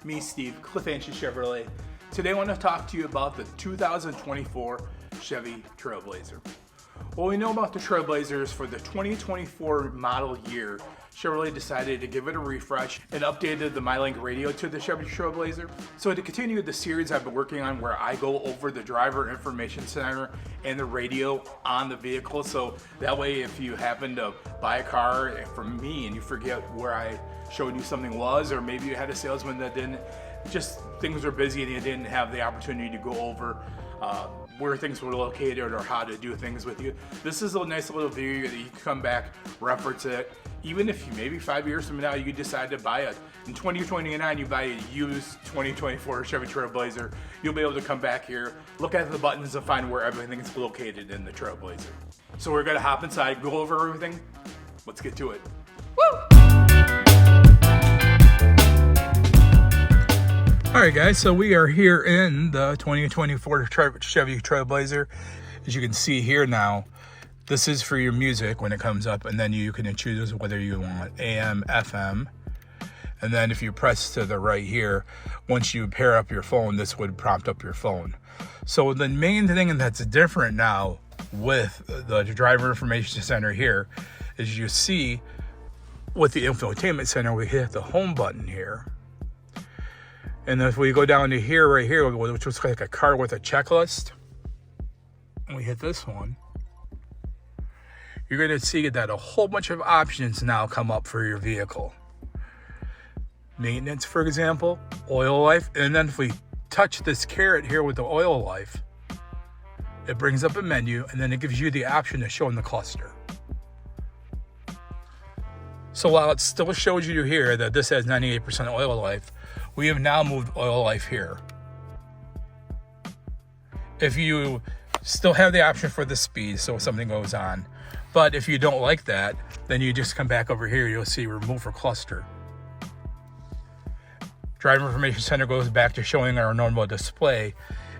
me, Steve, cliffanschu Chevrolet. Today I want to talk to you about the 2024 Chevy Trailblazer. What we know about the Trailblazer is for the 2024 model year, Chevrolet decided to give it a refresh and updated the MyLink radio to the Chevy Trailblazer. So to continue the series I've been working on where I go over the driver information center and the radio on the vehicle, so that way if you happen to buy a car from me and you forget where I showed you something was, or maybe you had a salesman that didn't, just things were busy and you didn't have the opportunity to go over where things were located or how to do things with you. This is a nice little video that you can come back, reference it. Even if you, maybe 5 years from now you decide to buy it, in 2029 you buy a used 2024 Chevy Trailblazer, you'll be able to come back here, look at the buttons and find where everything is located in the Trailblazer. So we're gonna hop inside, go over everything. Let's get to it. Woo! Alright guys, so we are here in the 2024 Chevy Trailblazer. As you can see here now, this is for your music when it comes up, and then you can choose whether you want AM, FM, and then if you press to the right here, once you pair up your phone, this would prompt up your phone. So the main thing that's different now with the driver information center here is you see with the infotainment center, we hit the home button here. And if we go down to here, right here, which looks like a car with a checklist, and we hit this one, you're going to see that a whole bunch of options now come up for your vehicle. Maintenance, for example, oil life, and then if we touch this caret here with the oil life, it brings up a menu, and then it gives you the option to show in the cluster. So while it still shows you here that this has 98% oil life, we have now moved oil life here. If you still have the option for the speed, so if something goes on, but if you don't like that, then you just come back over here, you'll see remove for cluster. Driver information center goes back to showing our normal display,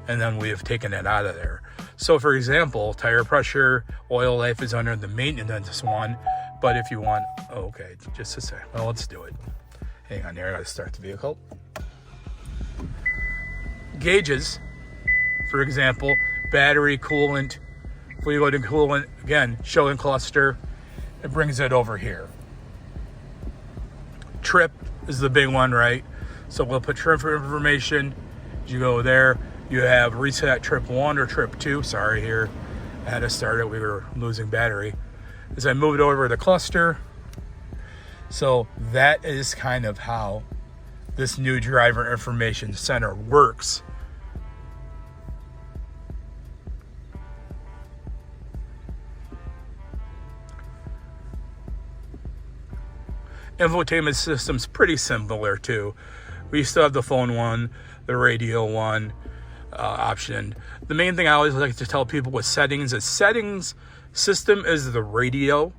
and then we have taken it out of there. So for example, tire pressure, oil life is under the maintenance one, but if you want, okay, just a sec, well, let's do it. Hang on here, I gotta start the vehicle. Gauges, for example, battery, coolant. If we go to coolant, again, show in cluster, it brings it over here. Trip is the big one, right? So we'll put trip information. You go there, you have reset trip 1 or trip 2. Sorry here, I had to start it, we were losing battery. As I move it over to cluster, so that is kind of how this new driver information center works. Infotainment system's pretty similar too. We still have the phone one, the radio one option. The main thing I always like to tell people with settings is settings system is the radio,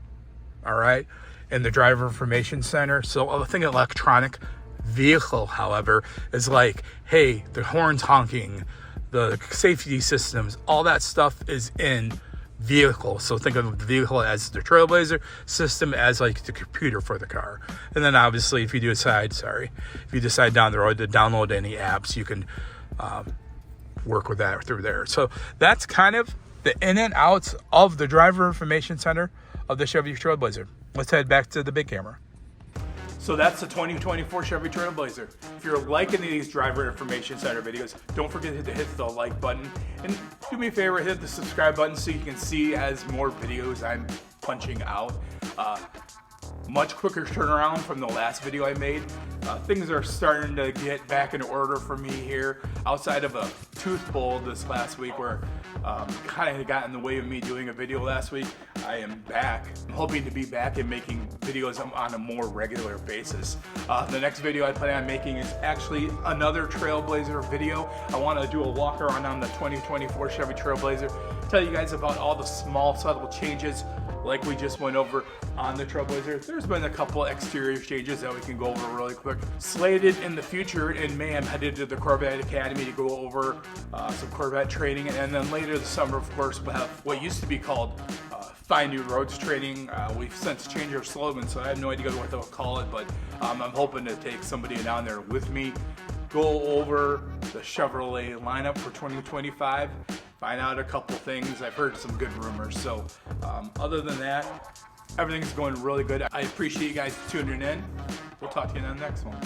all right, and the driver information center. So I think electronic vehicle, however, is like, hey, the horns honking, the safety systems, all that stuff is in vehicle. So think of the vehicle as the Trailblazer, system as like the computer for the car. And then obviously if you decide down the road to download any apps, you can work with that through there. So that's kind of the in and outs of the driver information center of the Chevy Trailblazer. Let's head back to the big camera. So that's the 2024 Chevy Trailblazer. If you're liking these driver information center videos, don't forget to hit the like button. And do me a favor, hit the subscribe button so you can see as more videos I'm punching out. Much quicker turnaround from the last video I made. Things are starting to get back in order for me here. Outside of a tooth pull this last week where kind of got in the way of me doing a video last week, I am back. I'm hoping to be back and making videos on a more regular basis. The next video I plan on making is actually another Trailblazer video. I want to do a walk around on the 2024 Chevy Trailblazer, tell you guys about all the small subtle changes like we just went over on the Trailblazer. There's been a couple exterior changes that we can go over really quick. Slated in the future, in May, I'm headed to the Corvette Academy to go over some Corvette training, and then later this summer, of course, we'll have what used to be called Find New Roads training. We've since changed our slogan, so I have no idea what they'll call it, but I'm hoping to take somebody down there with me go over the Chevrolet lineup for 2025, find out a couple things. I've heard some good rumors. So other than that, everything's going really good. I appreciate you guys tuning in. We'll talk to you in the next one.